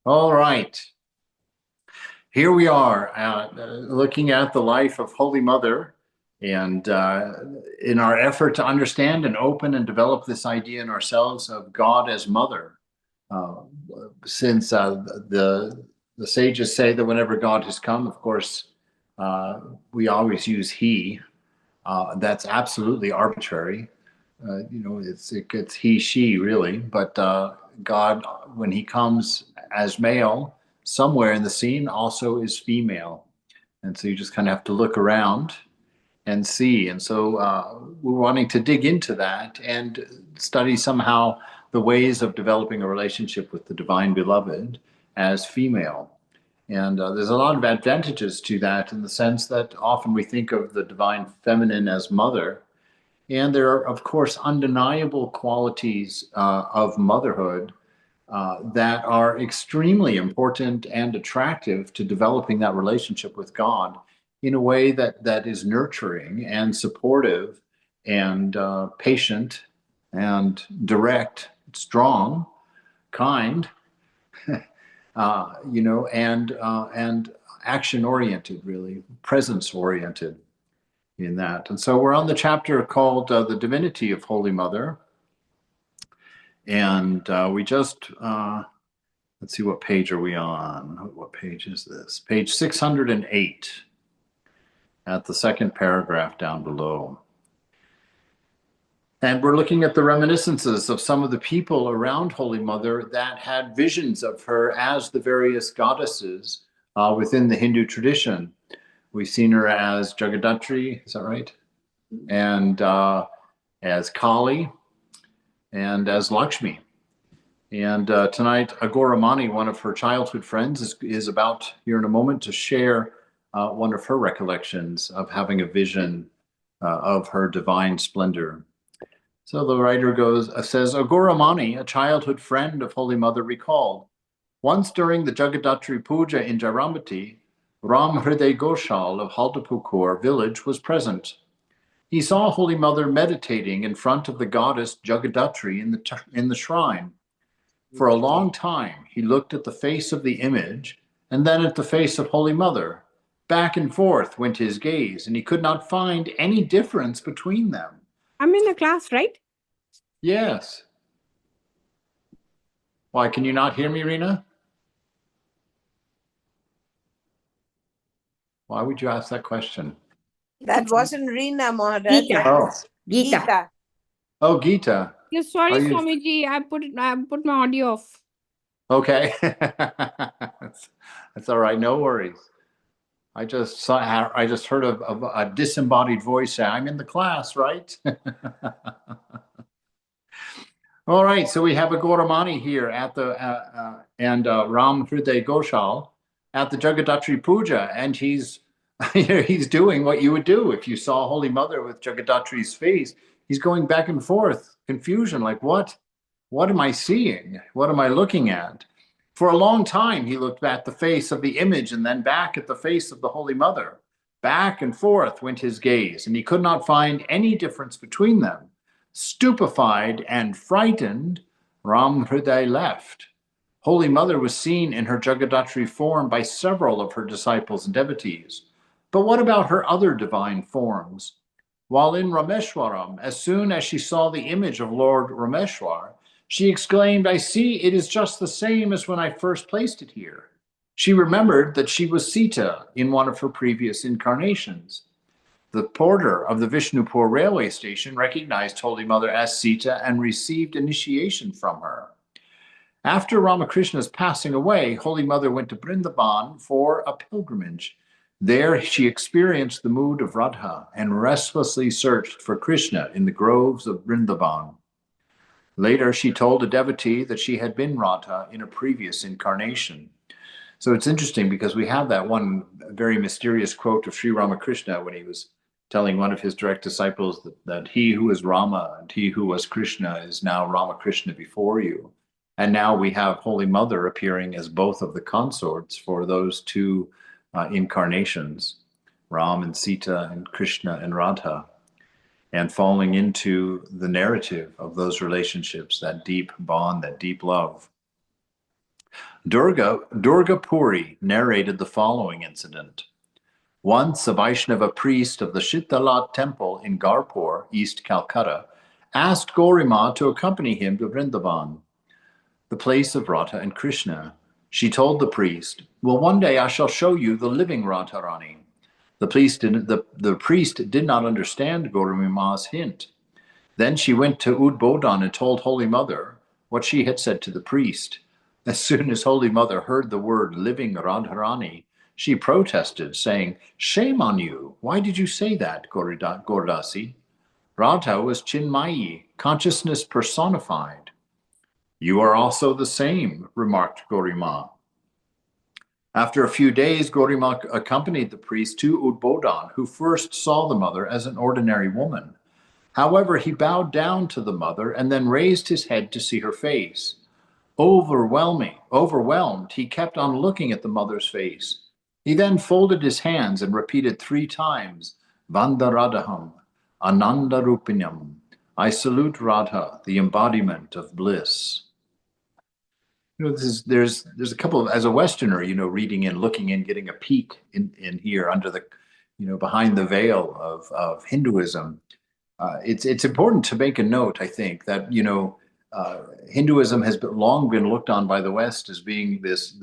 All right. Here we are looking at the life of Holy Mother. And in our effort to understand and open and develop this idea in ourselves of God as Mother, uh, since the sages say that whenever God has come, of course, we always use He. That's absolutely arbitrary. It's he, she, really. But God, when He comes as male, somewhere in the scene also is female, and so you just kind of have to look around and see. And so we're wanting to dig into that and study somehow the ways of developing a relationship with the divine beloved as female. And there's a lot of advantages to that in the sense that often we think of the divine feminine as mother. And there are, of course, undeniable qualities of motherhood that are extremely important and attractive to developing that relationship with God in a way that is nurturing and supportive and patient and direct, strong, kind, and action oriented, really presence oriented in that. And so we're on the chapter called The Divinity of Holy Mother. And we just, let's see, what page are we on? What page is this? Page 608 at the second paragraph down below. And we're looking at the reminiscences of some of the people around Holy Mother that had visions of her as the various goddesses within the Hindu tradition. We've seen her as Jagadatri, is that right? And as Kali and as Lakshmi. And tonight, Agoramani, one of her childhood friends, is about here in a moment to share one of her recollections of having a vision of her divine splendor. So the writer says, Agoramani, a childhood friend of Holy Mother, recalled, once during the Jagadatri Puja in Jaramati, Ram Hriday Goshal of Haldapukur village was present. He saw Holy Mother meditating in front of the goddess Jagadatri in the shrine. For a long time, he looked at the face of the image and then at the face of Holy Mother. Back and forth went his gaze, and he could not find any difference between them. I'm in a class, right? Yes. Why, can you not hear me, Rena? Why would you ask that question? That wasn't Reena, Maharaj. Geeta. Oh, Geeta. oh, Gita. Yes, sorry, Are you- Swamiji. I put my audio off. Okay. That's all right. No worries. I just heard a disembodied voice say, I'm in the class, right? All right, so we have a Goramani here at the and Ram Hriday Goshal at the Jagadatri Puja, and he's he's doing what you would do if you saw Holy Mother with Jagadatri's face. He's going back and forth, confusion, like what am I seeing? What am I looking at? For a long time, he looked at the face of the image and then back at the face of the Holy Mother. Back and forth went his gaze, and he could not find any difference between them. Stupefied and frightened, Ram Hriday left. Holy Mother was seen in her Jagadatri form by several of her disciples and devotees. But what about her other divine forms? While in Rameshwaram, as soon as she saw the image of Lord Rameshwar, she exclaimed, I see it is just the same as when I first placed it here. She remembered that she was Sita in one of her previous incarnations. The porter of the Vishnupur railway station recognized Holy Mother as Sita and received initiation from her. After Ramakrishna's passing away, Holy Mother went to Vrindavan for a pilgrimage. There she experienced the mood of Radha and restlessly searched for Krishna in the groves of Vrindavan. Later, she told a devotee that she had been Radha in a previous incarnation. So it's interesting because we have that one very mysterious quote of Sri Ramakrishna when he was telling one of his direct disciples that he who is Rama and he who was Krishna is now Ramakrishna before you. And now we have Holy Mother appearing as both of the consorts for those two incarnations, Ram and Sita and Krishna and Radha, and falling into the narrative of those relationships, that deep bond, that deep love. Durga Puri narrated the following incident. Once, a Vaishnava priest of the Shitala temple in Garpur, East Calcutta, asked Gaurima to accompany him to Vrindavan, the place of Radha and Krishna. She told the priest, "Well, one day I shall show you the living Radharani." The priest did not understand Gaurima's hint. Then she went to Udbodhan and told Holy Mother what she had said to the priest. As soon as Holy Mother heard the word living Radharani, she protested, saying, "Shame on you! Why did you say that, Gaurdasi? Radha was Chinmayi, consciousness personified." "You are also the same," remarked Gaurima. After a few days, Gaurima accompanied the priest to Udbodhan, who first saw the mother as an ordinary woman. However, he bowed down to the mother and then raised his head to see her face. Overwhelmed, he kept on looking at the mother's face. He then folded his hands and repeated 3 times, "Vandaradaham, Ananda Rupinyam." I salute Radha, the embodiment of bliss. There's a couple of, as a Westerner, reading in, looking in, getting a peek in here under the, behind the veil of Hinduism. It's important to make a note, I think, that Hinduism has long been looked on by the West as being this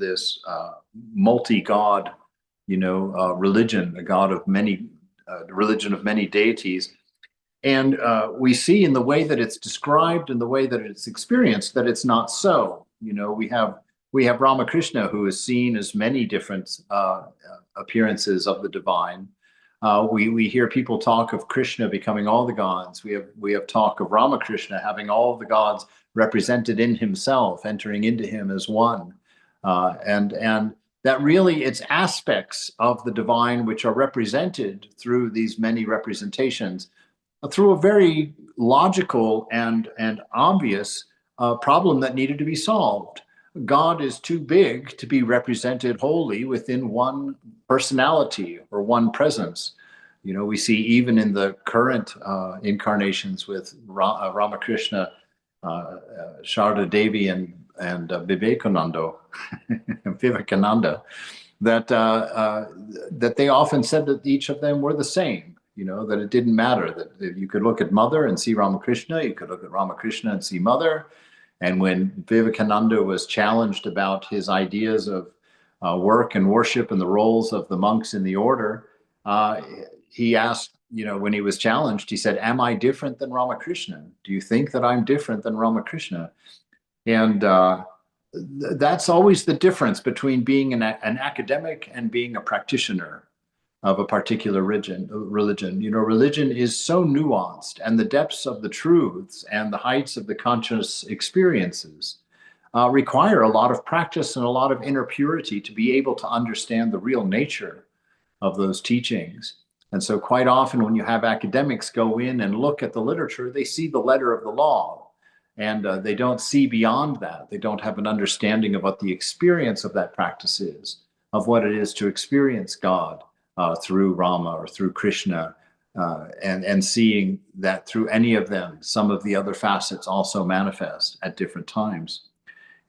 multi-god, religion, a god of many, religion of many deities, and we see in the way that it's described and the way that it's experienced that it's not so. We have Ramakrishna, who is seen as many different appearances of the divine. We hear people talk of Krishna becoming all the gods. We have talk of Ramakrishna having all the gods represented in himself, entering into him as one, and that really it's aspects of the divine which are represented through these many representations, through a very logical and obvious problem that needed to be solved. God is too big to be represented wholly within one personality or one presence. We see even in the current incarnations with Ramakrishna, Sarada, Devi, and Vivekananda, that they often said that each of them were the same. That it didn't matter, that you could look at Mother and see Ramakrishna, you could look at Ramakrishna and see Mother. And when Vivekananda was challenged about his ideas of work and worship and the roles of the monks in the order, he asked, when he was challenged, he said, "Am I different than Ramakrishna? Do you think that I'm different than Ramakrishna?" And that's always the difference between being an academic and being a practitioner of a particular religion. Religion is so nuanced, and the depths of the truths and the heights of the conscious experiences require a lot of practice and a lot of inner purity to be able to understand the real nature of those teachings. And so quite often when you have academics go in and look at the literature, they see the letter of the law, and they don't see beyond that. They don't have an understanding of what the experience of that practice is, of what it is to experience God through Rama or through Krishna, and seeing that through any of them, some of the other facets also manifest at different times.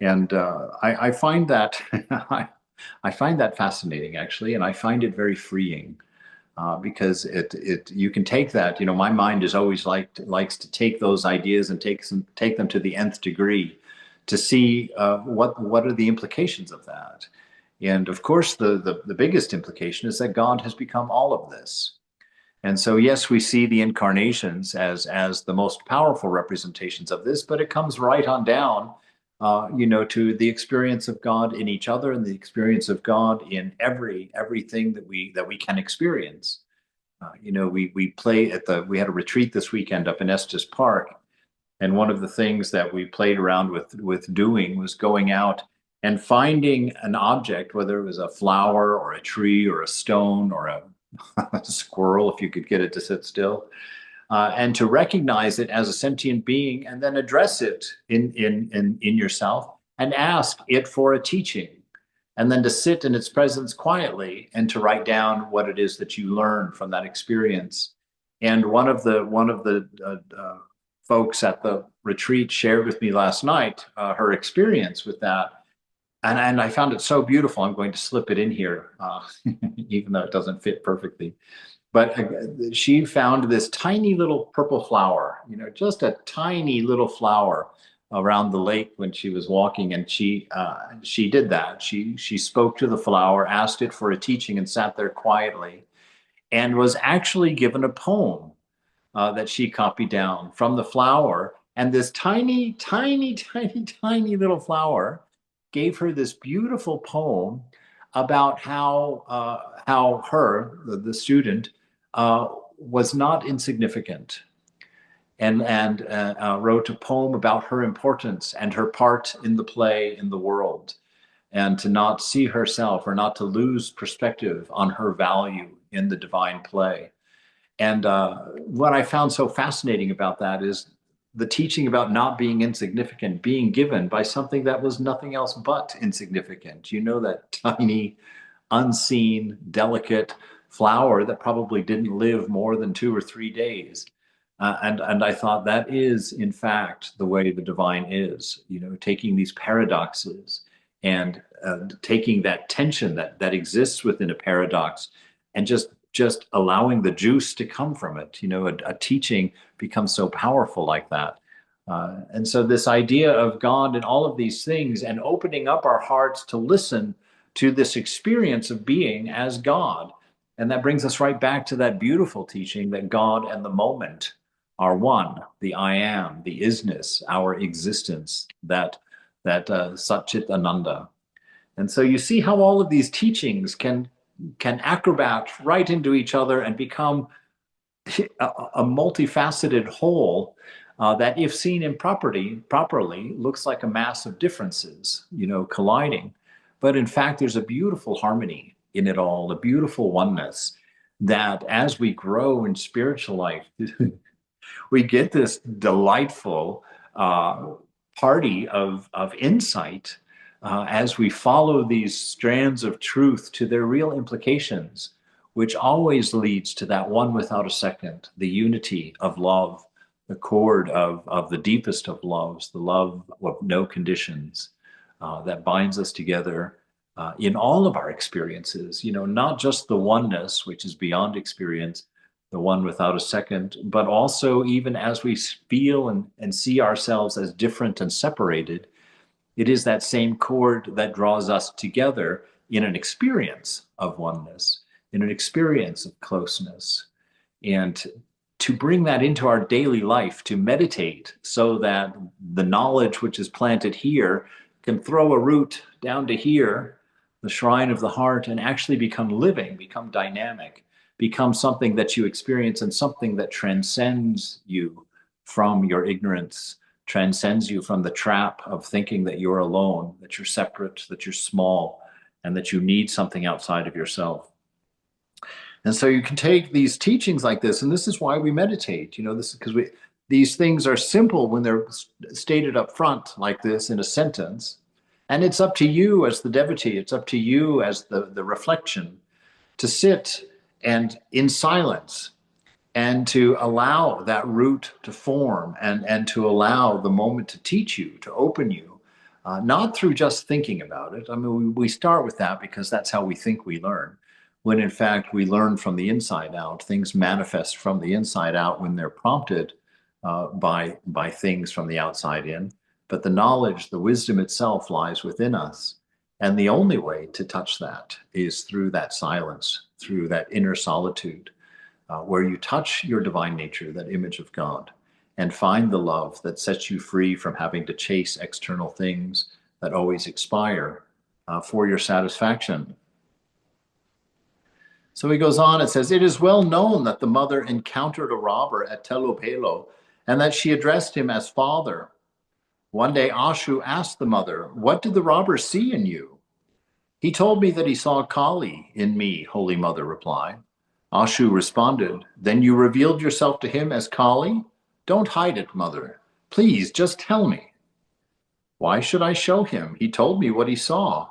And I find that I find that fascinating, actually, and I find it very freeing, because you can take that. My mind is always likes to take those ideas and take them to the nth degree to see what are the implications of that. And of course, the biggest implication is that God has become all of this. And so, yes, we see the incarnations as the most powerful representations of this, but it comes right on down, to the experience of God in each other and the experience of God in everything that we can experience. We had a retreat this weekend up in Estes Park, and one of the things that we played around with doing was going out and finding an object, whether it was a flower or a tree or a stone or a squirrel, if you could get it to sit still, and to recognize it as a sentient being, and then address it in yourself and ask it for a teaching, and then to sit in its presence quietly and to write down what it is that you learn from that experience. And one of the folks at the retreat shared with me last night her experience with that. and I found it so beautiful. I'm going to slip it in here, even though it doesn't fit perfectly. But she found this tiny little purple flower, just a tiny little flower around the lake when she was walking, and she did that. She spoke to the flower, asked it for a teaching, and sat there quietly, and was actually given a poem that she copied down from the flower. And this tiny, tiny, tiny, tiny little flower gave her this beautiful poem about how her, the student, was not insignificant, and wrote a poem about her importance and her part in the play, in the world, and to not see herself or not to lose perspective on her value in the divine play. And what I found so fascinating about that is the teaching about not being insignificant being given by something that was nothing else but insignificant. That tiny, unseen, delicate flower that probably didn't live more than 2 or 3 days. And I thought that is, in fact, the way the divine is, taking these paradoxes and taking that tension that exists within a paradox and just allowing the juice to come from it. A teaching becomes so powerful like that. And so this idea of God and all of these things and opening up our hearts to listen to this experience of being as God. And that brings us right back to that beautiful teaching that God and the moment are one, the I am, the isness, our existence, that Satchit Ananda. And so you see how all of these teachings can acrobat right into each other and become a multifaceted whole that, if seen properly, looks like a mass of differences, colliding. But in fact, there's a beautiful harmony in it all, a beautiful oneness that as we grow in spiritual life, we get this delightful party of insight as we follow these strands of truth to their real implications, which always leads to that one without a second, the unity of love, the chord of the deepest of loves, the love of no conditions that binds us together in all of our experiences, not just the oneness, which is beyond experience, the one without a second, but also even as we feel and see ourselves as different and separated, it is that same chord that draws us together in an experience of oneness, in an experience of closeness. And to bring that into our daily life, to meditate so that the knowledge which is planted here can throw a root down to here, the shrine of the heart, and actually become living, become dynamic, become something that you experience and something that transcends you from your ignorance, transcends you from the trap of thinking that you're alone, that you're separate, that you're small, and that you need something outside of yourself. And so you can take these teachings like this, and this is why we meditate. This is because these things are simple when they're stated up front like this in a sentence. And it's up to you as the devotee, it's up to you as the reflection to sit and in silence and to allow that root to form and to allow the moment to teach you, to open you, not through just thinking about it. I mean, we start with that because that's how we think we learn, when in fact we learn from the inside out. Things manifest from the inside out when they're prompted by things from the outside in. But the knowledge, the wisdom itself lies within us. And the only way to touch that is through that silence, through that inner solitude, where you touch your divine nature, that image of God, and find the love that sets you free from having to chase external things that always expire for your satisfaction. So he goes on, it says, "It is well known that the mother encountered a robber at Telopelo and that she addressed him as father. One day Ashu asked the mother, 'What did the robber see in you?' 'He told me that he saw Kali in me,' Holy Mother replied. Ashu responded, 'Then you revealed yourself to him as Kali? Don't hide it, Mother. Please, just tell me.' 'Why should I show him? He told me what he saw.'"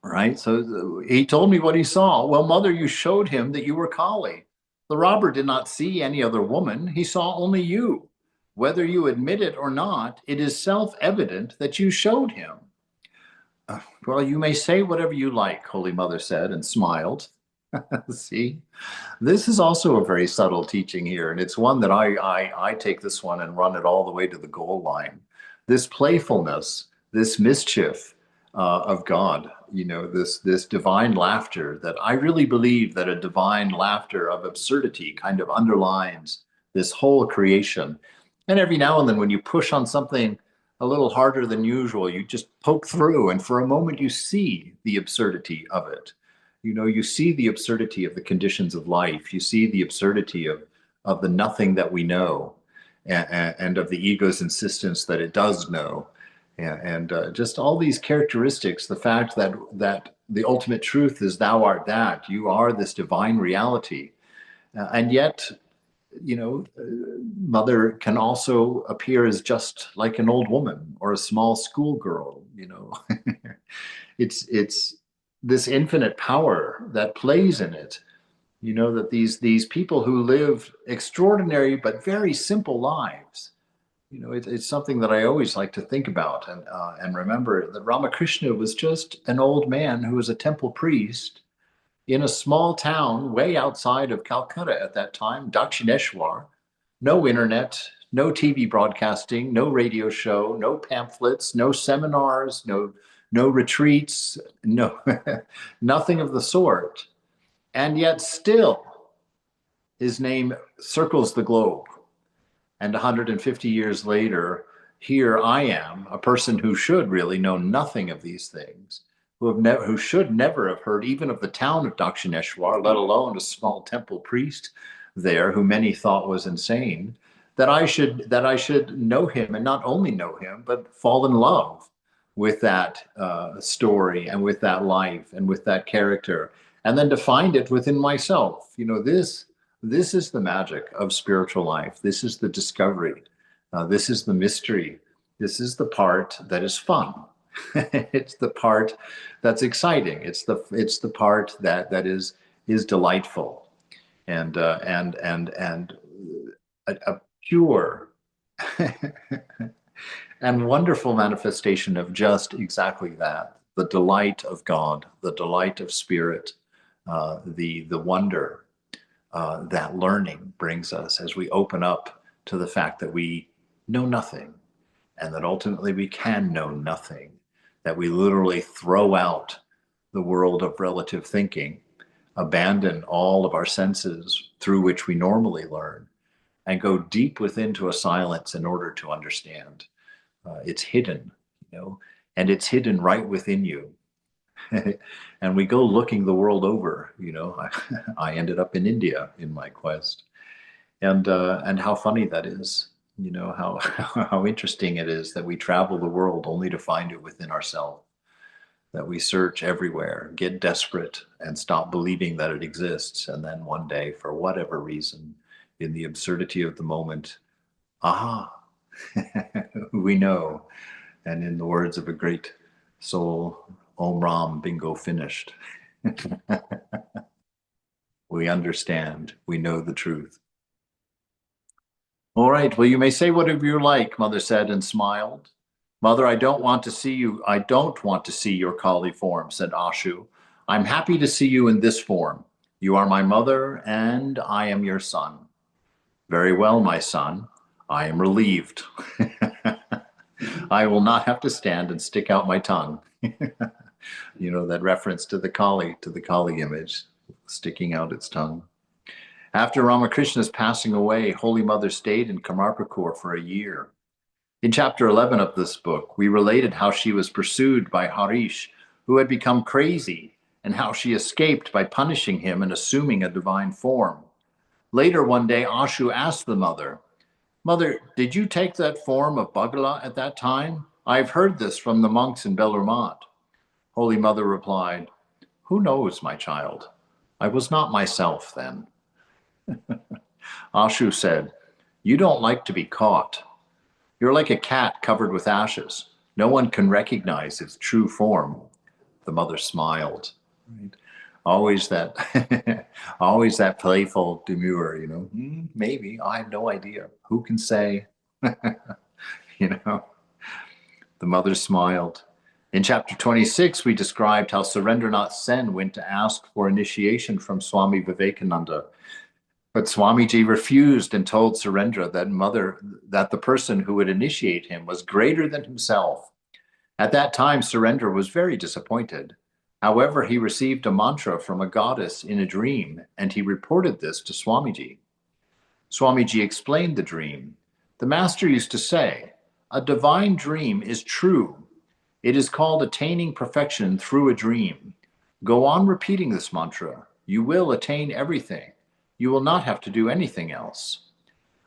Right? So he told me what he saw. "Well, Mother, you showed him that you were Kali. The robber did not see any other woman. He saw only you. Whether you admit it or not, it is self-evident that you showed him. Well, you may say whatever you like, Holy Mother said and smiled. See, this is also a very subtle teaching here, and it's one that I take this one and run it all the way to the goal line. This playfulness, this mischief of God, this divine laughter that I really believe that a divine laughter of absurdity kind of underlines this whole creation. And every now and then when you push on something a little harder than usual, you just poke through, and for a moment you see the absurdity of it. You see the absurdity of the conditions of life. You see the absurdity of the nothing that we know, and of the ego's insistence that it does know. And just all these characteristics, the fact that the ultimate truth is thou art that, you are this divine reality. And yet, Mother can also appear as just like an old woman or a small schoolgirl. It's this infinite power that plays in it. That these people who live extraordinary but very simple lives. It's something that I always like to think about and remember that Ramakrishna was just an old man who was a temple priest in a small town way outside of Calcutta at that time, Dakshineshwar. No internet, no TV broadcasting, no radio show, no pamphlets, no seminars, no retreats, no nothing of the sort. And yet still his name circles the globe. And 150 years later, here I am, a person who should really know nothing of these things, who should never have heard even of the town of Dakshineshwar, let alone a small temple priest there who many thought was insane, that I should know him, and not only know him, but fall in love with that story and with that life and with that character, and then to find it within myself. This is the magic of spiritual life. This is the discovery. This is the mystery. This is the part that is fun. It's the part that's exciting. It's the part that is delightful, and a pure and wonderful manifestation of just exactly that: the delight of God, the delight of spirit, the wonder that learning brings us as we open up to the fact that we know nothing, and that ultimately we can know nothing, that we literally throw out the world of relative thinking, abandon all of our senses through which we normally learn, and go deep within to a silence in order to understand. It's hidden, and it's hidden right within you. And we go looking the world over. I ended up in India in my quest, and how funny that is. How interesting it is that we travel the world only to find it within ourselves. That we search everywhere, get desperate, and stop believing that it exists, and then one day, for whatever reason, in the absurdity of the moment, aha, we know. And in the words of a great soul, Om Ram, bingo, finished. We understand, we know the truth. All right, well, you may say whatever you like, Mother said and smiled. Mother, I don't want to see you. I don't want to see your Kali form, said Ashu. I'm happy to see you in this form. You are my mother and I am your son. Very well, my son. I am relieved. I will not have to stand and stick out my tongue. That reference to the Kali image, sticking out its tongue. After Ramakrishna's passing away, Holy Mother stayed in Kamarpur for a year. In chapter 11 of this book, we related how she was pursued by Harish, who had become crazy, and how she escaped by punishing him and assuming a divine form. Later one day, Ashu asked the mother, Mother, did you take that form of Bagala at that time? I've heard this from the monks in Belurmat. Holy Mother replied, Who knows, my child? I was not myself then. Ashu said, You don't like to be caught. You're like a cat covered with ashes. No one can recognize its true form. The mother smiled. Right? Always that, always that playful demur, you know, maybe, I have no idea. Who can say? You know, the mother smiled. In chapter 26, we described how Surendranath Sen went to ask for initiation from Swami Vivekananda. But Swamiji refused and told Surendra that the person who would initiate him was greater than himself. At that time, Surendra was very disappointed. However, he received a mantra from a goddess in a dream, and he reported this to Swamiji. Swamiji explained the dream. The master used to say, "A divine dream is true. It is called attaining perfection through a dream. Go on repeating this mantra. You will attain everything. You will not have to do anything else."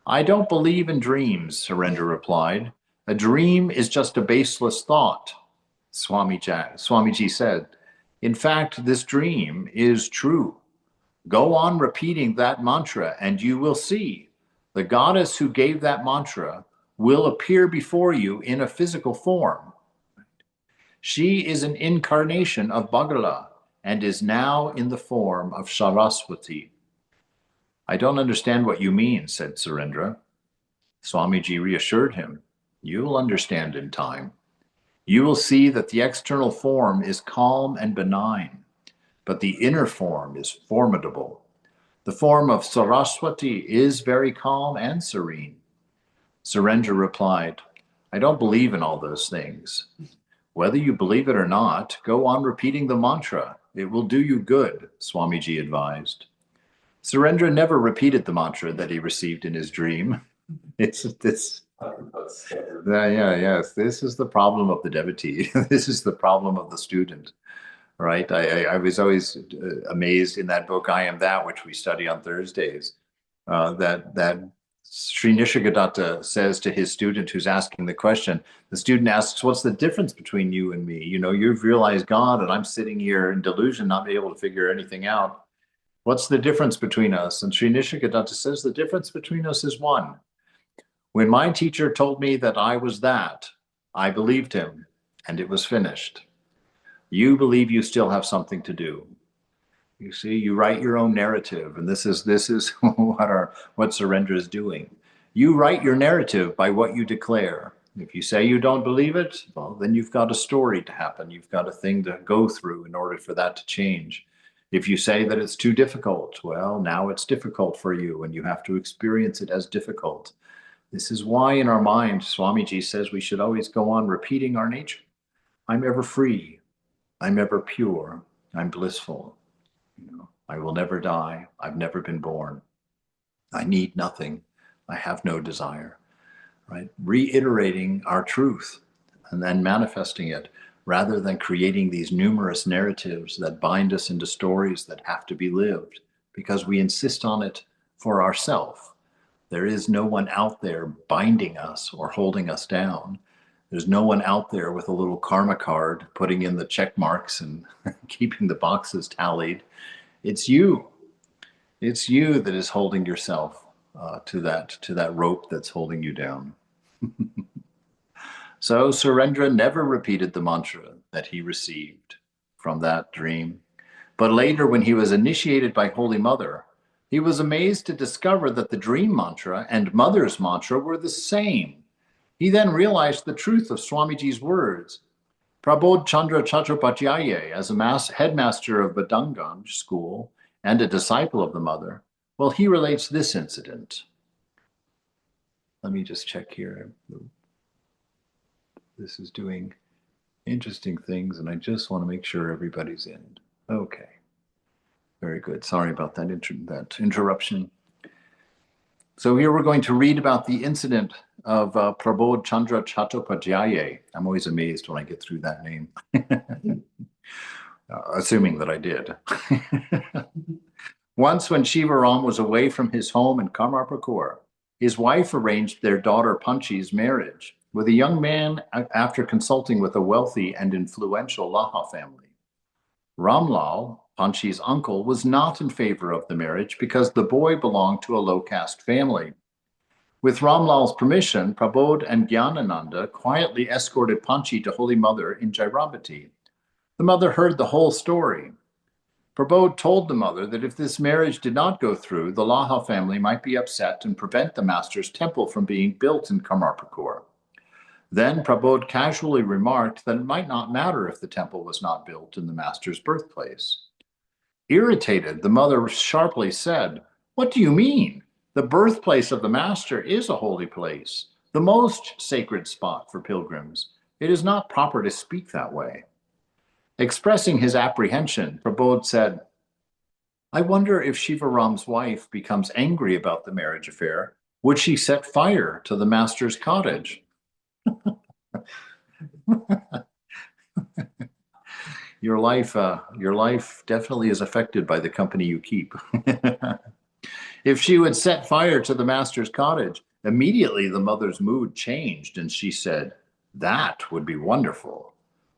"I don't believe in dreams," Surendra replied. "A dream is just a baseless thought." Swamiji said, "In fact, this dream is true. Go on repeating that mantra and you will see. The goddess who gave that mantra will appear before you in a physical form. She is an incarnation of Bagala and is now in the form of Saraswati." "I don't understand what you mean," said Surendra. Swamiji reassured him, "You'll understand in time. You will see that the external form is calm and benign, but the inner form is formidable. The form of Saraswati is very calm and serene." Surendra replied, "I don't believe in all those things. Whether you believe it or not, go on repeating the mantra. It will do you good," Swamiji advised. Surendra never repeated the mantra that he received in his dream. Yes. This is the problem of the devotee. This is the problem of the student, right? I was always amazed in that book, I Am That, which we study on Thursdays, that Sri Nisargadatta says to his student who's asking the question, the student asks, "What's the difference between you and me? You know, you've realized God and I'm sitting here in delusion, not being able to figure anything out. What's the difference between us?" And Sri Nisargadatta says, "The difference between us is one. When my teacher told me that I was that, I believed him and it was finished. You believe you still have something to do. You see, you write your own narrative, and this is what Surendra is doing. You write your narrative by what you declare. If you say you don't believe it, well, then you've got a story to happen. You've got a thing to go through in order for that to change. If you say that it's too difficult, well, now it's difficult for you, and you have to experience it as difficult. This is why in our mind, Swamiji says we should always go on repeating our nature. I'm ever free. I'm ever pure. I'm blissful. You know, I will never die. I've never been born. I need nothing. I have no desire, right? Reiterating our truth and then manifesting it rather than creating these numerous narratives that bind us into stories that have to be lived because we insist on it for ourselves. There is no one out there binding us or holding us down. There's no one out there with a little karma card putting in the check marks and keeping the boxes tallied. It's you. It's you that is holding yourself to that rope that's holding you down. So Surendra never repeated the mantra that he received from that dream. But later, when he was initiated by Holy Mother, he was amazed to discover that the dream mantra and Mother's mantra were the same. He then realized the truth of Swamiji's words. Prabodh Chandra Chattopadhyaya, as a headmaster of Badanganj school and a disciple of the Mother, well, he relates this incident. Let me just check here. This is doing interesting things, and I just want to make sure everybody's in. Okay. Very good. Sorry about that interruption. So here we're going to read about the incident of Prabodh Chandra Chattopadhyaya. I'm always amazed when I get through that name, assuming that I did. Once when Shivaram was away from his home in Kamarpukur, his wife arranged their daughter Panchi's marriage with a young man after consulting with a wealthy and influential Laha family. Ramlal, Panchi's uncle, was not in favor of the marriage because the boy belonged to a low-caste family. With Ramlal's permission, Prabodh and Gyanananda quietly escorted Panchi to Holy Mother in Jairabati. The mother heard the whole story. Prabodh told the mother that if this marriage did not go through, the Laha family might be upset and prevent the master's temple from being built in Kamarpukur. Then Prabodh casually remarked that it might not matter if the temple was not built in the master's birthplace. Irritated, the mother sharply said, "What do you mean? The birthplace of the master is a holy place, the most sacred spot for pilgrims. It is not proper to speak that way." Expressing his apprehension, Prabodh said, "I wonder if Shivaram's wife becomes angry about the marriage affair, would she set fire to the master's cottage?" Your life definitely is affected by the company you keep. If she would set fire to the master's cottage, immediately the mother's mood changed and she said, "That would be wonderful.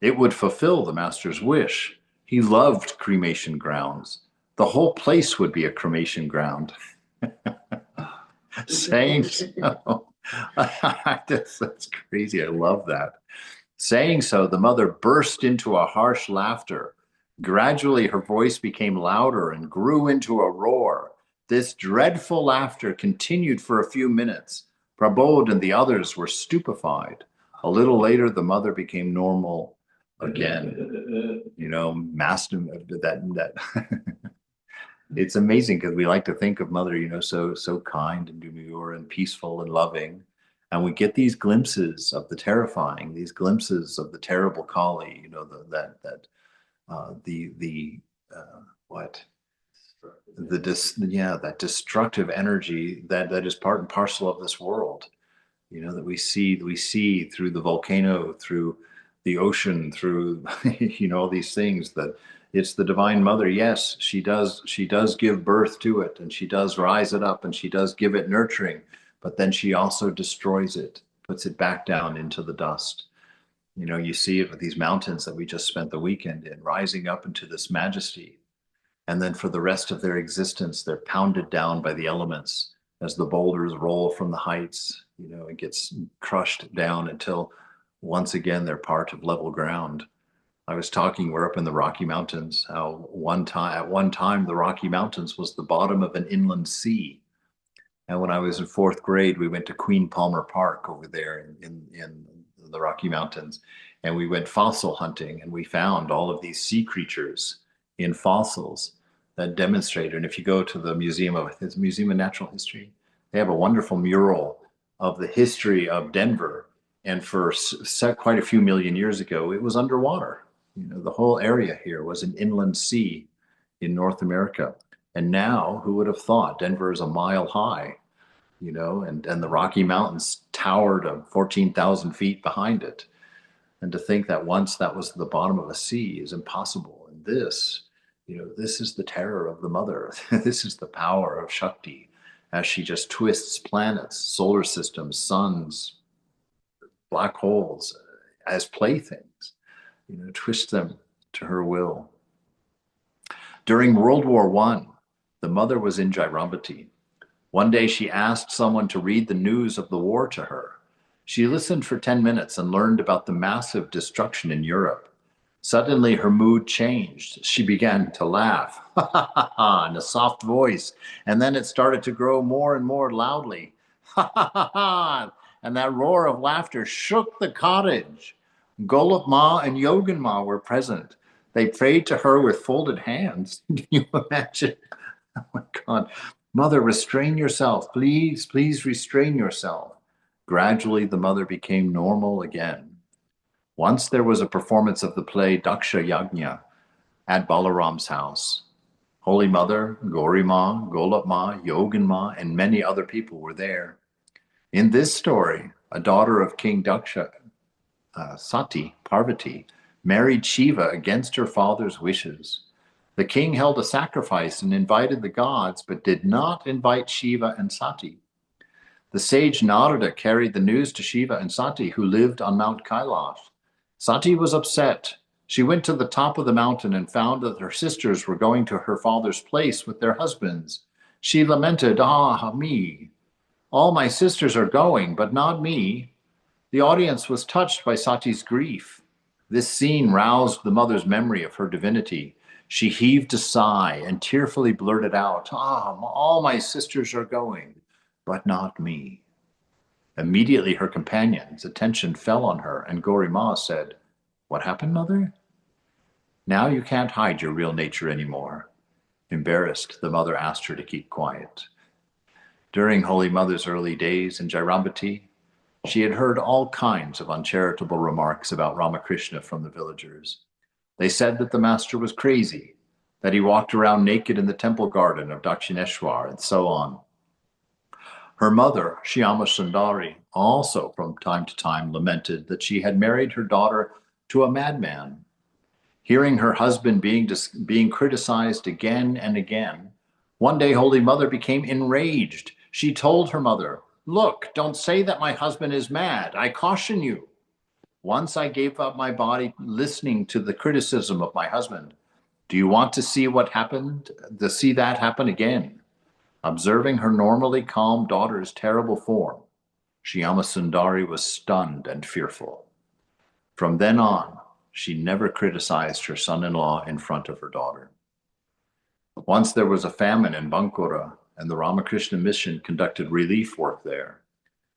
It would fulfill the master's wish. He loved cremation grounds. The whole place would be a cremation ground." Saying so, that's crazy. I love that. Saying so, the mother burst into a harsh laughter. Gradually, her voice became louder and grew into a roar. This dreadful laughter continued for a few minutes. Prabodh and the others were stupefied. A little later, the mother became normal again. Master that. It's amazing because we like to think of mother, so kind and demure and peaceful and loving. And we get these glimpses of the terrifying, these glimpses of the terrible Kali, that destructive energy that is part and parcel of this world, that we see through the volcano, through the ocean, through all these things. That it's the Divine Mother. Yes, she does give birth to it, and she does rise it up, and she does give it nurturing, but then she also destroys it, puts it back down into the dust. You see it with these mountains that we just spent the weekend in, rising up into this majesty. And then for the rest of their existence, they're pounded down by the elements as the boulders roll from the heights. It gets crushed down until once again they're part of level ground. We're up in the Rocky Mountains, how at one time the Rocky Mountains was the bottom of an inland sea. And when I was in fourth grade, we went to Queen Palmer Park over there in the Rocky Mountains, and we went fossil hunting, and we found all of these sea creatures in fossils that demonstrate. And if you go to the Museum of Natural History, they have a wonderful mural of the history of Denver. And for quite a few million years ago, it was underwater. The whole area here was an inland sea in North America. And now, who would have thought Denver is a mile high, and the Rocky Mountains towered 14,000 feet behind it. And to think that once that was the bottom of a sea is impossible. And this is the terror of the mother. This is the power of Shakti as she just twists planets, solar systems, suns, black holes as playthings, twist them to her will. During World War I, the mother was in Jairambati. One day she asked someone to read the news of the war to her. She listened for 10 minutes and learned about the massive destruction in Europe. Suddenly her mood changed. She began to laugh in a soft voice, and then it started to grow more and more loudly. And that roar of laughter shook the cottage. Golap Ma and Yogan Ma were present. They prayed to her with folded hands. Can you imagine? Oh my God. "Mother, restrain yourself. Please, please restrain yourself." Gradually, the mother became normal again. Once there was a performance of the play Daksha Yagna at Balaram's house. Holy Mother, Gauri Ma, Golap Ma, Yogan Ma, and many other people were there. In this story, a daughter of King Daksha, Sati, Parvati, married Shiva against her father's wishes. The king held a sacrifice and invited the gods, but did not invite Shiva and Sati. The sage Narada carried the news to Shiva and Sati, who lived on Mount Kailash. Sati was upset. She went to the top of the mountain and found that her sisters were going to her father's place with their husbands. She lamented, "Ah, me. All my sisters are going, but not me." The audience was touched by Sati's grief. This scene roused the mother's memory of her divinity. She heaved a sigh and tearfully blurted out, all my sisters are going, but not me. Immediately her companion's attention fell on her, and Gorima said, "What happened, mother?" "Now you can't hide your real nature anymore." Embarrassed, the mother asked her to keep quiet. During Holy Mother's early days in Jairambati, she had heard all kinds of uncharitable remarks about Ramakrishna from the villagers. They said that the master was crazy, that he walked around naked in the temple garden of Dakshineshwar, and so on. Her mother, Shyama Sundari, also from time to time lamented that she had married her daughter to a madman. Hearing her husband being criticized again and again, one day Holy Mother became enraged. She told her mother, "Look, don't say that my husband is mad. I caution you. Once I gave up my body listening to the criticism of my husband. Do you want to see what happened, to see that happen again?" Observing her normally calm daughter's terrible form, Shyama Sundari was stunned and fearful. From then on, she never criticized her son-in-law in front of her daughter. Once there was a famine in Bankura, and the Ramakrishna Mission conducted relief work there.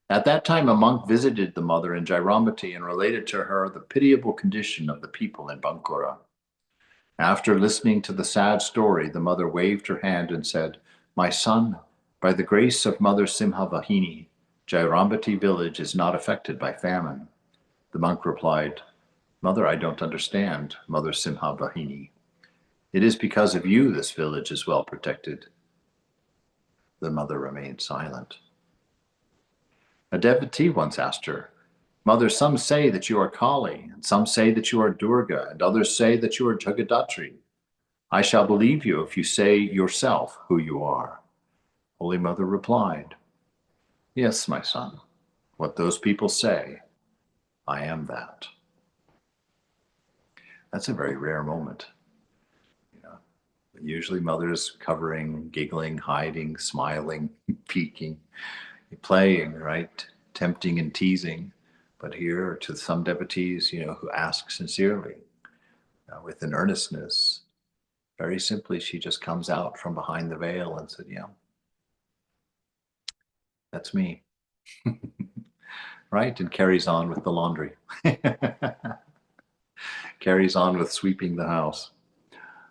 At that time, a monk visited the mother in Jairambati and related to her the pitiable condition of the people in Bankura. After listening to the sad story, the mother waved her hand and said, "My son, by the grace of Mother Simhavahini, Jairambati village is not affected by famine." The monk replied, "Mother, I don't understand, Mother Simhavahini. It is because of you this village is well protected." The mother remained silent. A devotee once asked her, "Mother, some say that you are Kali, and some say that you are Durga, and others say that you are Jagadatri. I shall believe you if you say yourself who you are." Holy Mother replied, "Yes, my son, what those people say, I am that." That's a very rare moment. Usually mothers covering, giggling, hiding, smiling, peeking, playing, right? Tempting and teasing. But here to some devotees, who ask sincerely, with an earnestness, very simply, she just comes out from behind the veil and said, "Yeah, that's me." Right? And carries on with the laundry. Carries on with sweeping the house.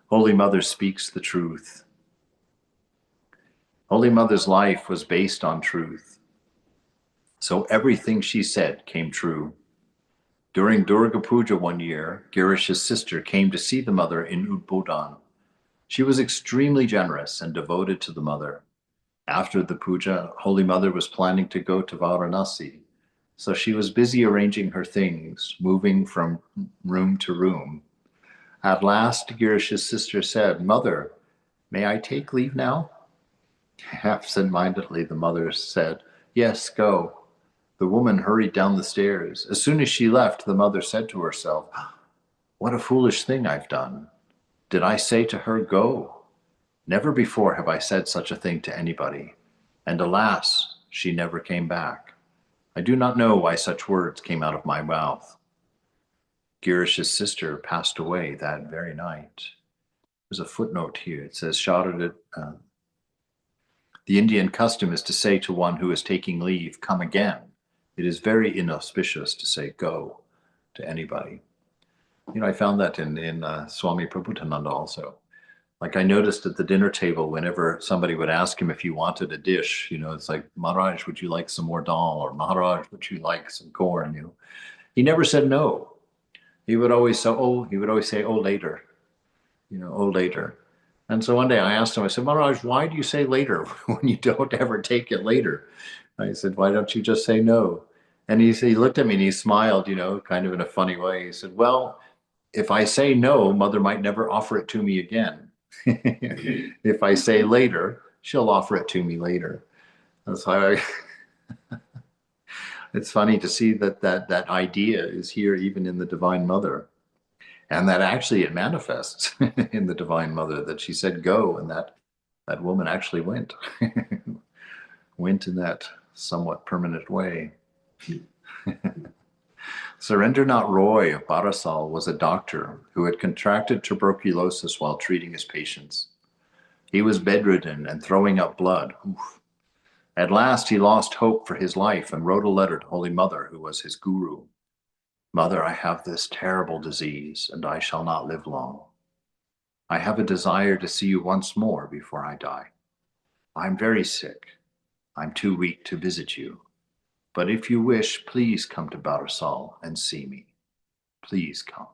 Holy Mother speaks the truth. Holy Mother's life was based on truth. So everything she said came true. During Durga Puja one year, Girish's sister came to see the mother in Udbodhan. She was extremely generous and devoted to the mother. After the puja, Holy Mother was planning to go to Varanasi. So she was busy arranging her things, moving from room to room. At last, Girish's sister said, "Mother, may I take leave now?" Absent-mindedly, the mother said, "Yes, go." The woman hurried down the stairs. As soon as she left, the mother said to herself, "What a foolish thing I've done. Did I say to her, 'Go'? Never before have I said such a thing to anybody. And alas, she never came back. I do not know why such words came out of my mouth." Girish's sister passed away that very night. There's a footnote here. It says, Sarada, the Indian custom is to say to one who is taking leave, "Come again." It is very inauspicious to say "go" to anybody. I found that in Swami Prabhupada also. Like I noticed at the dinner table, whenever somebody would ask him if he wanted a dish, it's like, "Maharaj, would you like some more dal?" Or "Maharaj, would you like some corn?" He never said no. He would always say, "Oh, later." "Oh, later." And so one day I asked him, I said, "Maharaj, why do you say later when you don't ever take it later?" I said, "Why don't you just say no?" And he looked at me and he smiled, kind of in a funny way. He said, "Well, if I say no, Mother might never offer it to me again. If I say later, she'll offer it to me later." That's why it's funny to see that idea is here even in the Divine Mother. And that actually it manifests in the Divine Mother, that she said go, and that woman actually went. Went in that somewhat permanent way. Surendranath Roy of Barasal was a doctor who had contracted tuberculosis while treating his patients. He was bedridden and throwing up blood. Oof. At last, he lost hope for his life and wrote a letter to Holy Mother, who was his guru. Mother, I have this terrible disease, and I shall not live long. I have a desire to see you once more before I die. I'm very sick. I'm too weak to visit you. But if you wish, please come to Barasal and see me. Please come.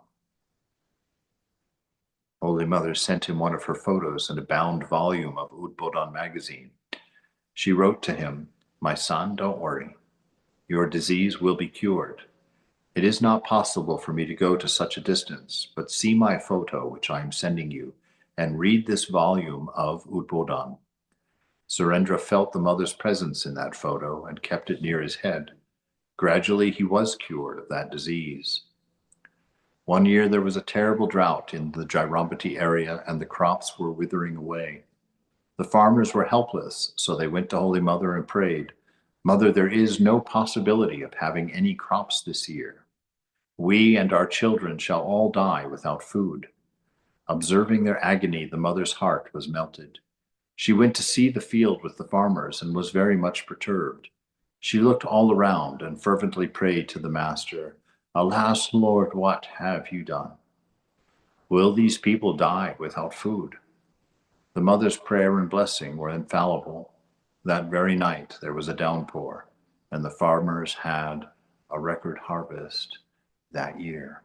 Holy Mother sent him one of her photos in a bound volume of Udbodhan magazine. She wrote to him, my son, don't worry. Your disease will be cured. It is not possible for me to go to such a distance, but see my photo, which I am sending you, and read this volume of Udbodhan. Surendra felt the mother's presence in that photo and kept it near his head. Gradually, he was cured of that disease. One year, there was a terrible drought in the Jairambati area, and the crops were withering away. The farmers were helpless, so they went to Holy Mother and prayed, Mother, there is no possibility of having any crops this year. We and our children shall all die without food. Observing their agony, the mother's heart was melted. She went to see the field with the farmers and was very much perturbed. She looked all around and fervently prayed to the Master, Alas, Lord, what have you done? Will these people die without food? The mother's prayer and blessing were infallible. That very night there was a downpour, and the farmers had a record harvest that year.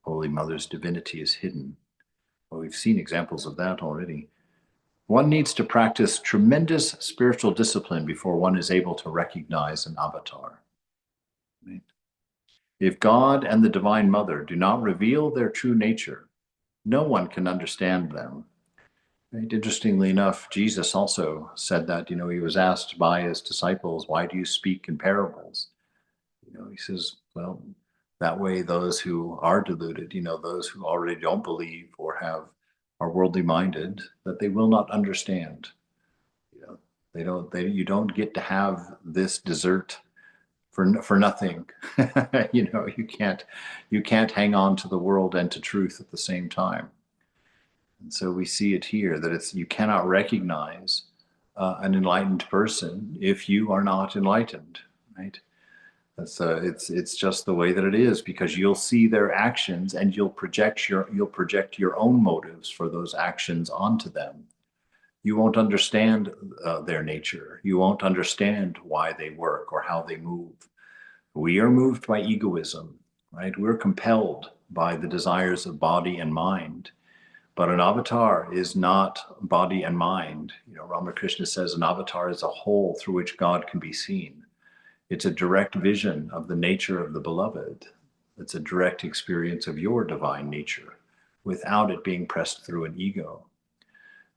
Holy Mother's divinity is hidden. Well, we've seen examples of that already. One needs to practice tremendous spiritual discipline before one is able to recognize an avatar. Right? If God and the Divine Mother do not reveal their true nature, no one can understand them. Right? Interestingly enough, Jesus also said that, he was asked by his disciples, why do you speak in parables? He says, well, that way those who are deluded, those who already don't believe or are worldly minded, that they will not understand. You don't get to have this dessert for nothing. You can't hang on to the world and to truth at the same time. And so we see it here that you cannot recognize an enlightened person if you are not enlightened, right? It's just the way that it is, because you'll see their actions and you'll project your own motives for those actions onto them. You won't understand their nature. You won't understand why they work or how they move. We are moved by egoism, right? We're compelled by the desires of body and mind. But an avatar is not body and mind. Ramakrishna says an avatar is a hole through which God can be seen. It's a direct vision of the nature of the beloved. It's a direct experience of your divine nature without it being pressed through an ego.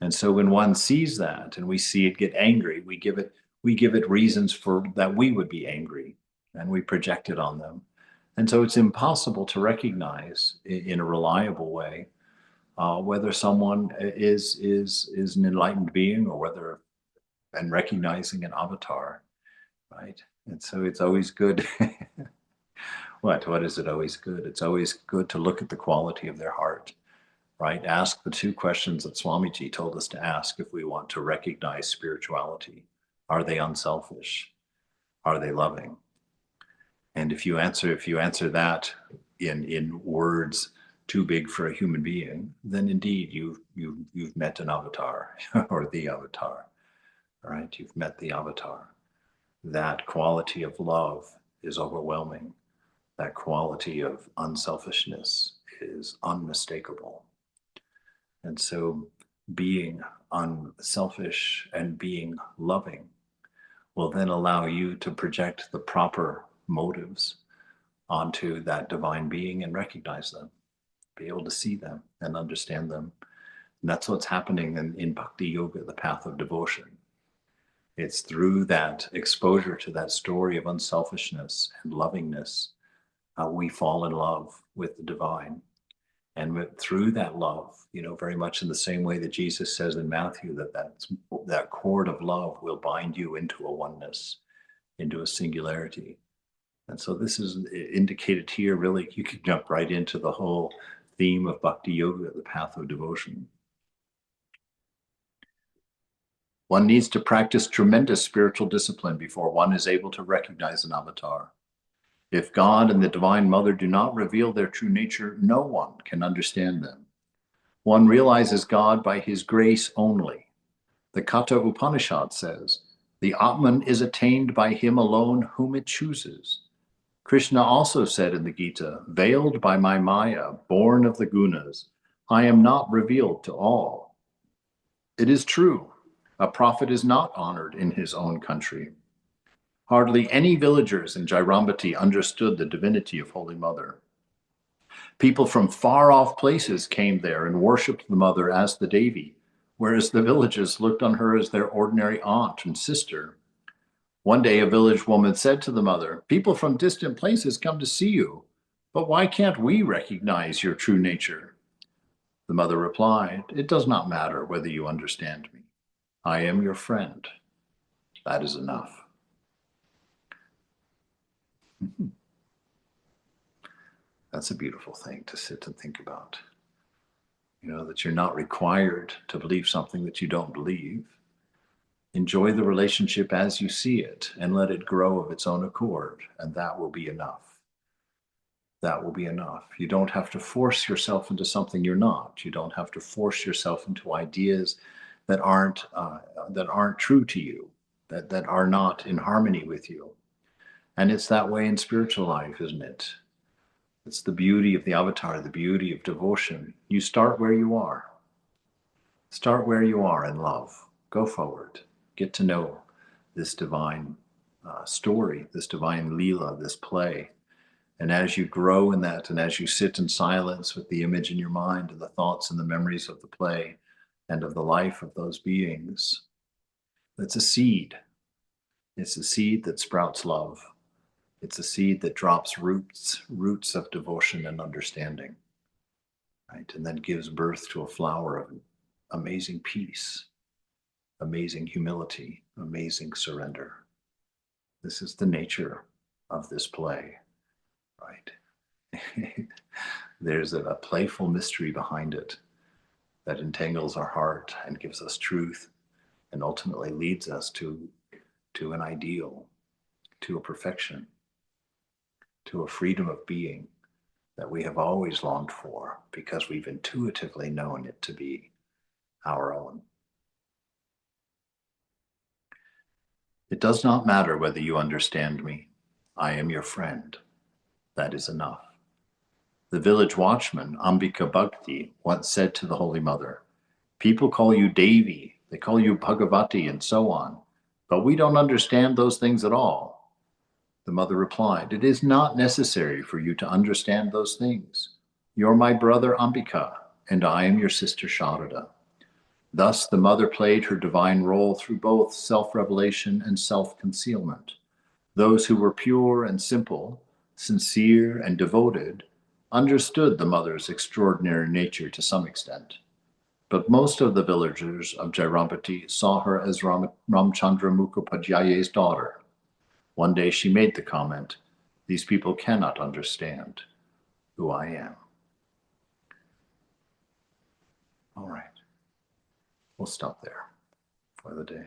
And so when one sees that and we see it get angry, we give it reasons for that we would be angry, and we project it on them. And so it's impossible to recognize in a reliable way whether someone is an enlightened being and recognizing an avatar, right? And so it's always good. What is it always good? It's always good to look at the quality of their heart, right? Ask the two questions that Swamiji told us to ask if we want to recognize spirituality. Are they unselfish? Are they loving? And if you answer that in words too big for a human being, then indeed you've met an avatar or the avatar, right? You've met the avatar. That quality of love is overwhelming. That quality of unselfishness is unmistakable. And so being unselfish and being loving will then allow you to project the proper motives onto that divine being and recognize them, be able to see them and understand them. And that's what's happening in Bhakti Yoga, the path of devotion. It's through that exposure to that story of unselfishness and lovingness, we fall in love with the divine. And through that love, very much in the same way that Jesus says in Matthew that cord of love will bind you into a oneness, into a singularity. And so this is indicated here. Really, you can jump right into the whole theme of Bhakti Yoga, the path of devotion. One needs to practice tremendous spiritual discipline before one is able to recognize an avatar. If God and the Divine Mother do not reveal their true nature, no one can understand them. One realizes God by his grace only. The Katha Upanishad says, the Atman is attained by him alone whom it chooses. Krishna also said in the Gita, veiled by my Maya, born of the gunas, I am not revealed to all. It is true, a prophet is not honored in his own country. Hardly any villagers in Jairambati understood the divinity of Holy Mother. People from far-off places came there and worshipped the Mother as the Devi, whereas the villagers looked on her as their ordinary aunt and sister. One day a village woman said to the Mother, people from distant places come to see you, but why can't we recognize your true nature? The Mother replied, it does not matter whether you understand me. I am your friend. That is enough. That's a beautiful thing to sit and think about. That you're not required to believe something that you don't believe. Enjoy the relationship as you see it and let it grow of its own accord, and that will be enough. That will be enough. You don't have to force yourself into something you're not. You don't have to force yourself into ideas that aren't true to you, that are not in harmony with you. And it's that way in spiritual life, isn't it? It's the beauty of the avatar, the beauty of devotion. You start where you are. Start where you are in love. Go forward. Get to know this divine story, this divine Leela, this play. And as you grow in that, and as you sit in silence with the image in your mind and the thoughts and the memories of the play and of the life of those beings, it's a seed. It's a seed that sprouts love. It's a seed that drops roots of devotion and understanding, right? And then gives birth to a flower of amazing peace, amazing humility, amazing surrender. This is the nature of this play, right? There's a playful mystery behind it that entangles our heart and gives us truth and ultimately leads us to an ideal, to a perfection, to a freedom of being that we have always longed for because we've intuitively known it to be our own. It does not matter whether you understand me. I am your friend. That is enough. The village watchman, Ambika Bhakti, once said to the Holy Mother, people call you Devi, they call you Bhagavati, and so on, but we don't understand those things at all. The Mother replied, it is not necessary for you to understand those things. You're my brother Ambika, and I am your sister Sarada. Thus the Mother played her divine role through both self-revelation and self-concealment. Those who were pure and simple, sincere and devoted, understood the Mother's extraordinary nature to some extent. But most of the villagers of Jairambati saw her as Ramchandra Mukhopadhyaya's daughter. One day she made the comment, these people cannot understand who I am. All right, we'll stop there for the day.